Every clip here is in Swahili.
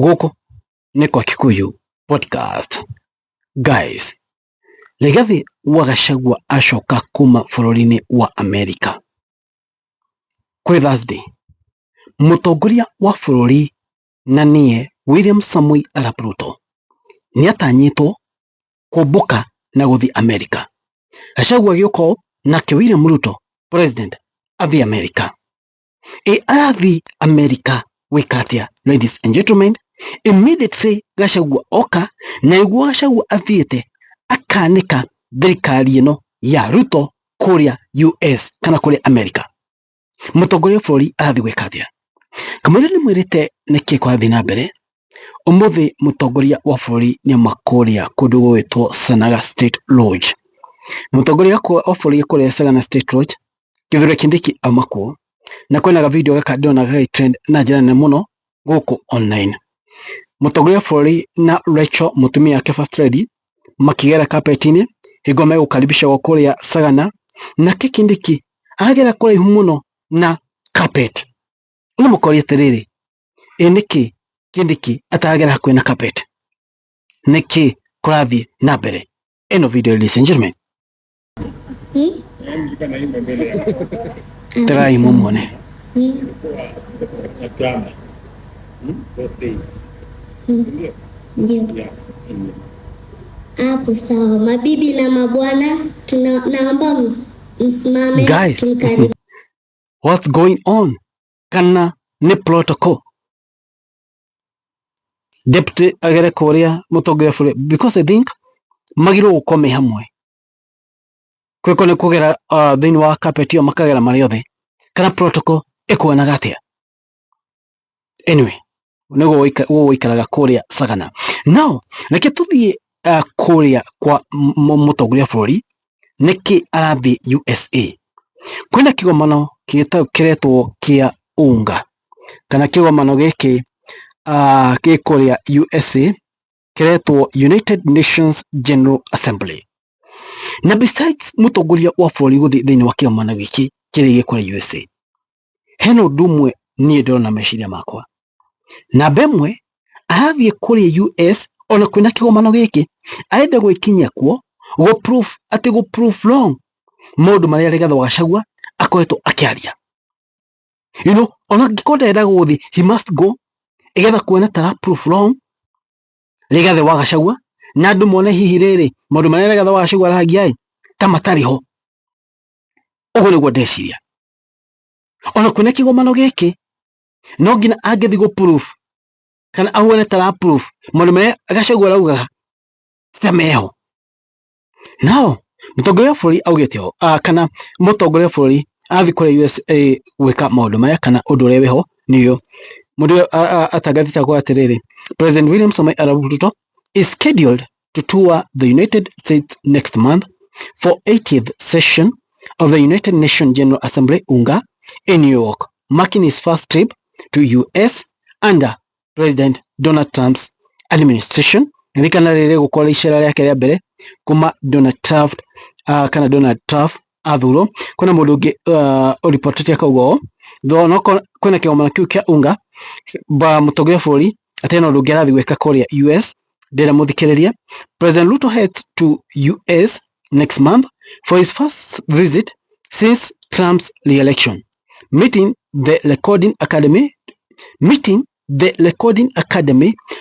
Gũkũ nĩ kwa Kikuyu podcast. Guys, Rigathi wa Gachagua acoka kuma bũrũri-inĩ wa Amerika. Kwĩ Thursday, mũtongoria wa bũrũri na niĩ William Samoei Arap Ruto nĩatanyĩtwo kũmbũka na gũthiĩ Amerika. Gachagua agĩũka ũũ nake William Ruto president athiĩ Amerika. Arathiĩ Amerika gwĩka atĩa? Ladies and gentlemen, immediately Gachagua oka na nĩguo Gachagua athiĩte akanĩka thirikari ĩno ya Ruto kũrĩa US kana kũrĩa Amerika. Mũtongoria wa bũrũri arathiĩ gwĩka atĩa? Kamũira nĩmwĩrĩte nĩkĩĩ kũrathiĩ na mbere. Ũmũthĩ mũtongoria wa bũrũri nĩauma kũrĩa kũndũ gwĩtwo Sagana State Lodge. Mũtongoria wa bũrũri kũrĩa Sagana State Lodge, Kithure Kindiki auma kuo na kwĩna ga video gaka ndĩrona gagĩtrend na njĩra nene mũno gũkũ online. Mũtongoria wa bũrũri na Rachel mũtumia wake First Lady makĩgera carpet-inĩ hingo megũkaribisha kũrĩa Sagana, nake Kindiki agera kũraihu mũno na carpet. Nĩ mũkoria atĩrĩrĩ, nĩkĩ Kindiki atagera hakuhĩ na carpet? Nĩkĩ kũrathiĩ na mbere? Ĩno video, ladies and gentlemen. Tegai mumone. Hapo sawa, mabibi na mabwana, naomba msimame. Guys, what's going on? Kana ni protocol. Deputy agere Korea mũtongoria bũrũri, because I think magirwo gũkome hamwe. Kwĩko nĩ kũgera thĩinĩ wa carpet ĩyo makagera marĩ othe, kana protocol ĩkuonaga atĩa? Anyway, nĩguo gũikaraga kũrĩa Sagana. Now, reke tũthiĩ kũrĩa kwa mũtongoria bũrũri nĩkĩ arathiĩ USA. Kwĩna kĩgomano kĩretwo kĩa UNGA, kana kĩgomano gĩkĩ gĩkũrĩa USA kĩretwo United Nations General Assembly. Na besides mũtongoria wa bũrũri gũthiĩ thĩinĩ wa kĩgomano gĩkĩ kĩrĩa gĩkũrĩa USA, hena ũndũ ũmwe niĩ ndĩrona meciria makwa. Namba ĩmwe, arathiĩ kũrĩa US ona kwĩna kĩgomano gĩkĩ, arenda gwĩkinyia kuo gũ prove wrong maũndũ marĩa Rigathi wa Gachagua akoretwo akĩaria. You know, ona angĩkorwo ndarenda gũthiĩ, he must go igetha kuona tara prove wrong Rigathi wa Gachagua na andũ mone hihi rĩrĩ maũndũ marĩa Rigathi wa Gachagua aragia ta matarĩ ho. Ũguo nĩguo ndeciria. Ona kwĩna kĩgomano gĩkĩ, no nginya angĩthiĩ gũ prove kana ahuane tara prove maũndũ marĩa Gachagua araugaga ta meho. Now, mũtongoria wa bũrũri augĩte ho, kana mũtongoria wa bũrũri athiĩ kũrĩa USA gwĩka maũndũ maya kana ũndũ ũrĩa wĩho nĩyo. Mũndũ atangathĩte kuuga atĩrĩrĩ, President William Samoei Arap Ruto is scheduled to tour the United States next month for 80th session of the United Nations General Assembly UNGA in New York, marking his first trip to US under President Donald Trump's administration. Rikana rĩrĩ gũkorwo icera rĩake rĩa mbere kuma Donald Trump athurwo. Kwĩna mũndũ ũngĩ ũripotete akauga ũũ, thono kwĩna kĩgomano kĩu kĩa UNGA, mũtongoria wa bũrũri atĩ no ũndũ ũngĩ arathiĩ gwĩka kũrĩa US. Ndĩra mũthikĩrĩria, President Ruto heads to US next month for his first visit since Trump's re-election, meeting the Recording Academy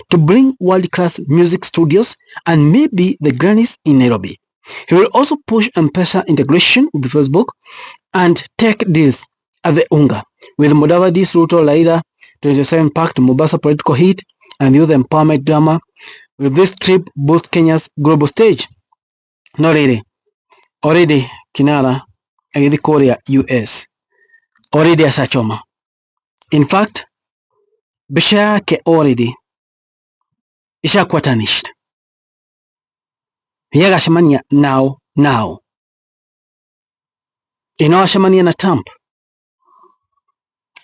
to bring world-class music studios and maybe the Grammys in Nairobi. He will also push M-Pesa integration with Facebook and tech deals at the UNGA, with Mudavadi, Ruto, Raila 27 packed Mombasa political heat and youth empowerment drama. Will this trip boost Kenya's global stage? No really. Already Kinara agĩthiĩ kũrĩa US. Already acachoma. In fact, mbica yake already ishakuwa tarnished. Yagacemania now. Inawacemania na Trump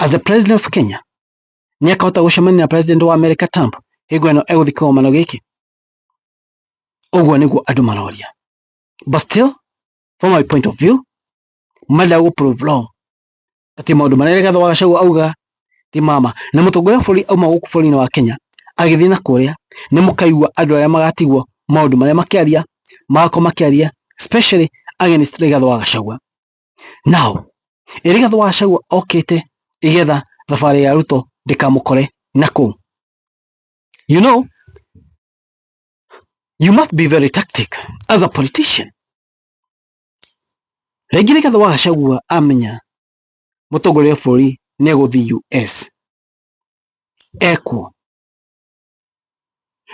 as the president of Kenya. Nĩakahota gũcemania na president wa America Trump hingo ĩno egũthiĩ kĩgomano gĩkĩ. Ũguo nĩguo andũ maroria. But still, from my point of view, marenda gũ-prove wrong atĩ maũndũ marĩa Rigathi wa Gachagua auga ti mama. Na mũtongoria wa bũrũri auma gũkũ bũrũri-inĩ wa Kenya agithii na kuria ni mukaigua andu aria magatigwo maundu maria makiaria magako makiaria especially against Rigathi wa Gachagua. Now Rigathi wa Gachagua okite igetha thabari ya Ruto ndikamukore naku. You know, you must be very tactic as a politician. Rigathi wa Gachagua amenya mutongoria bũrũri ni eguthi US ekuo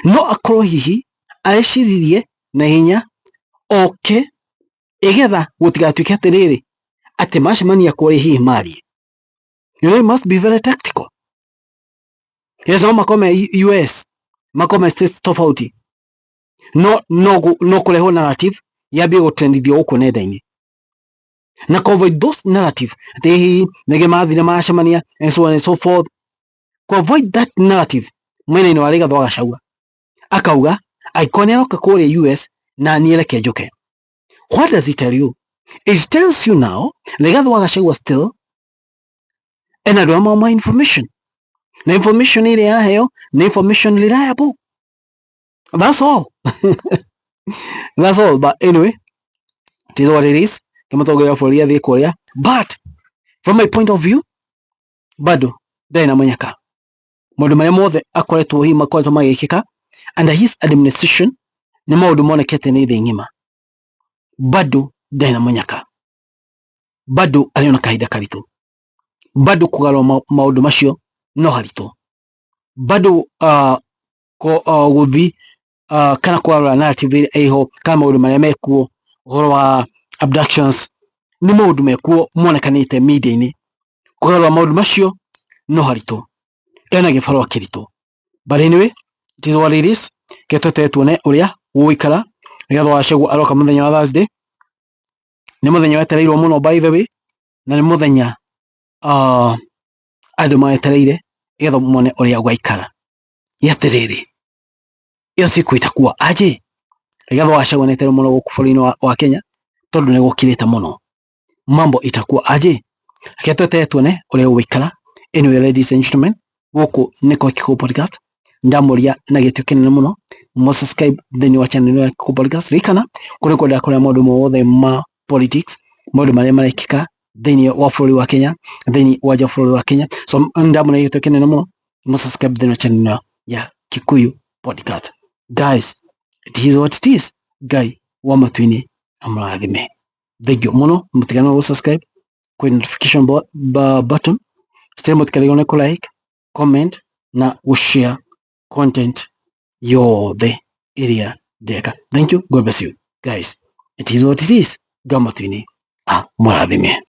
no akorwo hihi areciririe na hinya oke igetha gutigatuike atiriri ati macemania kuri hihi marie. You know, you must be very tactical. Yes, no makome US makome states tofauti no kureho narrative yambie gutrendithio guku nenda-ini na avoid those narrative ati hihi nige mathire macemania and so on and so forth. Avoid that narrative mwena-ini wa Rigathi wa Gachagua akauga aikoni aroka kuri US na niereke njuke. What does it tell you? It tells you now Rigathi wa Gachagua still and I don't have more information. The information ile yaheo na information reliable. That's all. That's all. But anyway, it is what it is. Kimutongoria bũrũri athii kuria. But from my point of view, bado ndaina munyaka maundu maria mothe akoretwo hihi makoretwo magikika under his administration ni maundu monekete ni thĩ ng'ima. Bado ndaina munyaka, bado aliona kahinda karitu, bado kugarũra maundu macio no haritu, bado guthi kana kugarũra narrative iho kana maundu maria mekuo uhoro wa abductions ni maundu mekuo monekanite media-ini. Kugarũra maundu macio no haritu, ena gibarũa kiritu. But anyway, it is what it is. Ketete tuone uria guikara Rigathi wa Gachagua aroka muthenya wa Thursday. Ni muthenya wetereirwo muno by the way, na ni muthenya andu maetereire igetha mone uria gwaikara. Yatiriri iyo siku itakuwa aje? Rigathi wa Gachagua netere muno guku bũrũri-inĩ wa Kenya tondu ni gukirite muno. Mambo itakuwa aje? Ketete tuone uria gwaikara. Anyway, ladies and gentlemen, guku niko Kikuyu Podcast. Ndamuria na gitio kinene muno mo subscribe thini wa channel ya Kikuyu Podcast rikana kuri kwenda kuria maundu mothe ma politics, maundu maria marekika thini wa bũrũri wa Kenya, thini wa bũrũri wa Kenya. So ndamuria gitio kinene muno mo subscribe thini wa channel ya Kikuyu Podcast. Guys, it is what it is. Guy wa matwini amrathime. Thank you muno, mutigana go subscribe ku notification button. Still mutikarione ku like, comment na share content yothe iria ndeka. Thank you. God bless you. Guys, it is what it is. Gamatwini murathime.